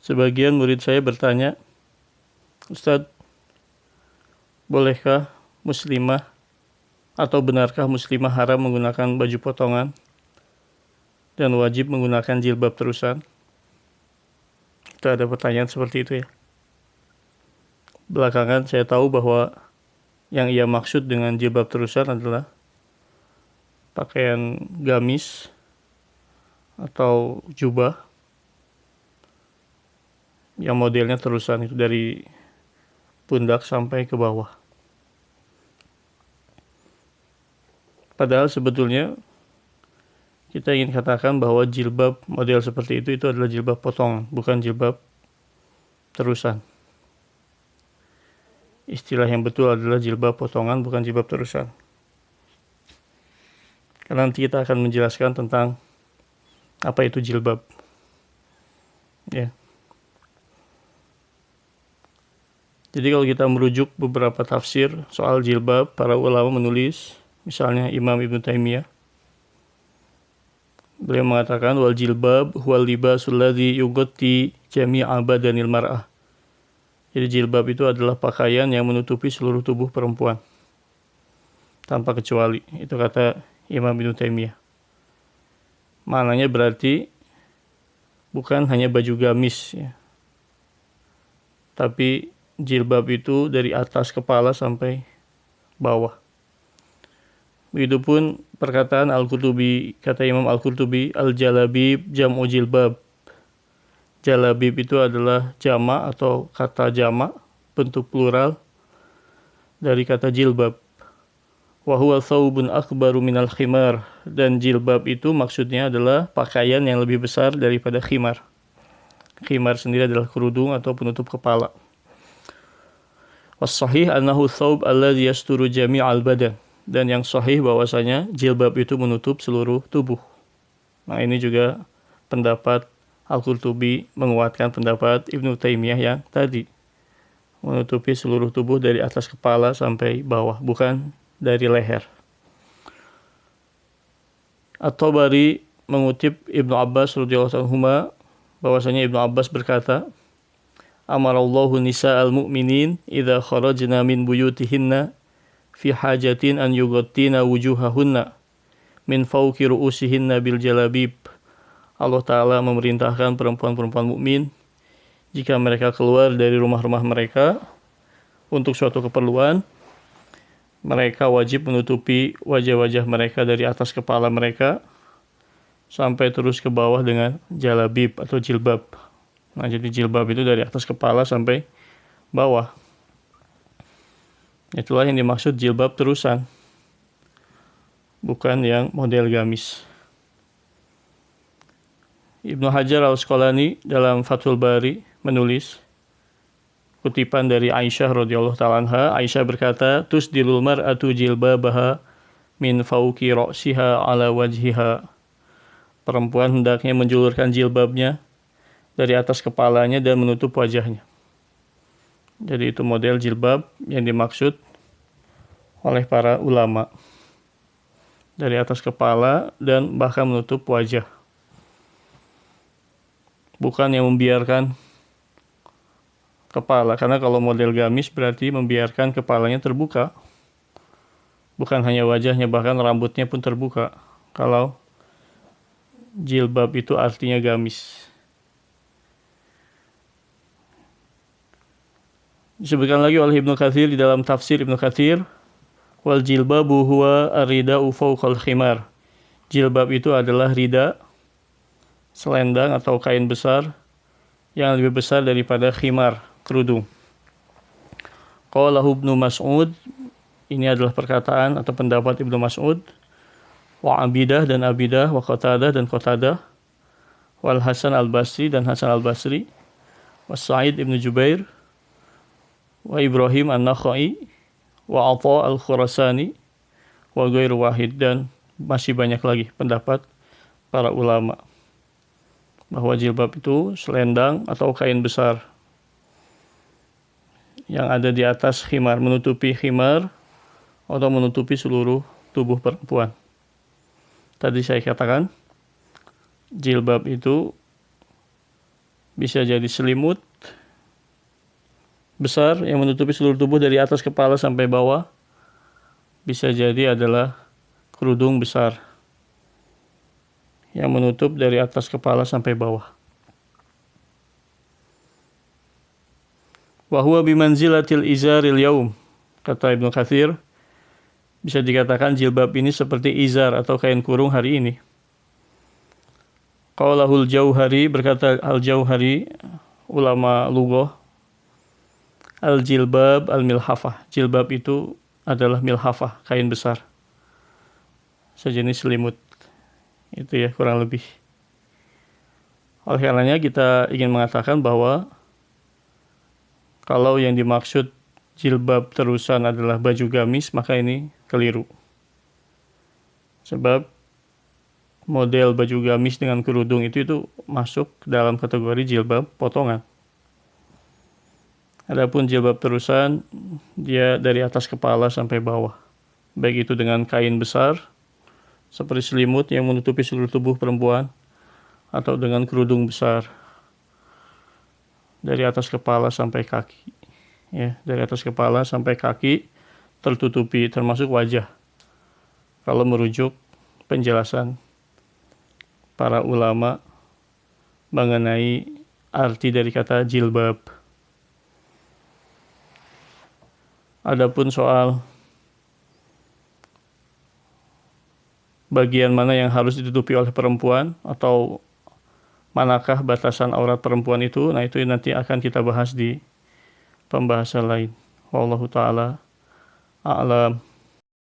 Sebagian murid saya bertanya, Ustadz, bolehkah muslimah atau benarkah muslimah haram menggunakan baju potongan dan wajib menggunakan jilbab terusan? Itu ada pertanyaan seperti itu ya. Belakangan saya tahu bahwa yang ia maksud dengan jilbab terusan adalah pakaian gamis atau jubah yang modelnya terusan, itu dari pundak sampai ke bawah. Padahal sebetulnya kita ingin katakan bahwa jilbab model seperti itu adalah jilbab potongan, bukan jilbab terusan. Istilah yang betul adalah jilbab potongan, bukan jilbab terusan. Karena nanti kita akan menjelaskan tentang apa itu jilbab. Ya. Jadi kalau kita merujuk beberapa tafsir soal jilbab, para ulama menulis, misalnya Imam Ibnu Taimiyah, beliau mengatakan wal jilbab huwal libasul ladzi yughatti jami'a badanil mar'ah. Jadi jilbab itu adalah pakaian yang menutupi seluruh tubuh perempuan tanpa kecuali. Itu kata Imam Ibnu Taimiyah. Maknanya berarti bukan hanya baju gamis ya. Tapi jilbab itu dari atas kepala sampai bawah. Begitupun perkataan Al-Qurtubi, kata Imam Al-Qurtubi, al-jalabib jam'u jilbab. Jalabib itu adalah jama' atau kata jama', bentuk plural dari kata jilbab. Wa huwa thawbun akbaru minal khimar. Dan jilbab itu maksudnya adalah pakaian yang lebih besar daripada khimar. Khimar sendiri adalah kerudung atau penutup kepala. Was-sahih annahu thawb alladhi yasturu jami'al badan. Dan yang sahih bahwasanya jilbab itu menutup seluruh tubuh. Nah, ini juga pendapat Al-Qurtubi menguatkan pendapat Ibnu Taimiyah yang tadi, menutupi seluruh tubuh dari atas kepala sampai bawah, bukan dari leher. At-Tabari mengutip Ibnu Abbas radhiyallahu anhu bahwasanya Ibnu Abbas berkata, amarallahu nisa'al mu'minin idza kharajna min buyutihinna fi hajatin an yughattina wujuhahunna min fawqi ru'usihinna bil jalabib. Allah Ta'ala memerintahkan perempuan-perempuan mukmin jika mereka keluar dari rumah-rumah mereka untuk suatu keperluan, mereka wajib menutupi wajah-wajah mereka dari atas kepala mereka sampai terus ke bawah dengan jalabib atau jilbab. Nah, jadi jilbab itu dari atas kepala sampai bawah. Itulah yang dimaksud jilbab terusan, bukan yang model gamis. Ibnu Hajar Al-Asqalani dalam Fathul Bari menulis kutipan dari Aisyah radhiyallahu ta'ala anha. Aisyah berkata, tusdilul mar'atu jilbabaha min fawqi ra'siha ala wajhiha. Perempuan hendaknya menjulurkan jilbabnya dari atas kepalanya dan menutup wajahnya. Jadi itu model jilbab yang dimaksud oleh para ulama, dari atas kepala dan bahkan menutup wajah. Bukan yang membiarkan kepala, karena kalau model gamis berarti membiarkan kepalanya terbuka. Bukan hanya wajahnya, bahkan rambutnya pun terbuka. Kalau jilbab itu artinya gamis. Disebutkan lagi oleh Ibnu Katsir di dalam tafsir Ibnu Katsir, wal jilbabu huwa ar-rida'u fawqal khimar. Jilbab itu adalah rida, selendang atau kain besar yang lebih besar daripada khimar, kerudung. Qalahu Ibnu Mas'ud, ini adalah perkataan atau pendapat Ibnu Mas'ud, wa Abidah dan Abidah, wa Qatadah dan Qatadah, wal Hasan al-Basri dan Hasan al-Basri, wa Sa'id Ibnu Jubair, wa Ibrahim an-Nakhai, wa Atha al-Khurasani, wa ghairu wahid, dan masih banyak lagi pendapat para ulama bahwa jilbab itu selendang atau kain besar yang ada di atas khimar, menutupi khimar atau menutupi seluruh tubuh perempuan. Tadi saya katakan jilbab itu bisa jadi selimut besar yang menutupi seluruh tubuh dari atas kepala sampai bawah, bisa jadi adalah kerudung besar yang menutup dari atas kepala sampai bawah. Wa huwa bimanzilatil izaril yaum, kata Ibnu Katsir, bisa dikatakan jilbab ini seperti izar atau kain kurung hari ini. Qaulahul Jauhari, berkata Al-Jauhari, ulama lughah, al-jilbab al-milhafah, jilbab itu adalah milhafah, kain besar, sejenis selimut. Itu ya kurang lebih. Oleh karenanya kita ingin mengatakan bahwa kalau yang dimaksud jilbab terusan adalah baju gamis, maka ini keliru. Sebab model baju gamis dengan kerudung itu masuk dalam kategori jilbab potongan. Adapun jilbab terusan, dia dari atas kepala sampai bawah. Baik itu dengan kain besar, seperti selimut yang menutupi seluruh tubuh perempuan, atau dengan kerudung besar, dari atas kepala sampai kaki. Ya, dari atas kepala sampai kaki tertutupi, termasuk wajah. Kalau merujuk penjelasan para ulama mengenai arti dari kata jilbab. Adapun soal bagian mana yang harus ditutupi oleh perempuan atau manakah batasan aurat perempuan itu, nah itu nanti akan kita bahas di pembahasan lain. Wallahu ta'ala a'lam.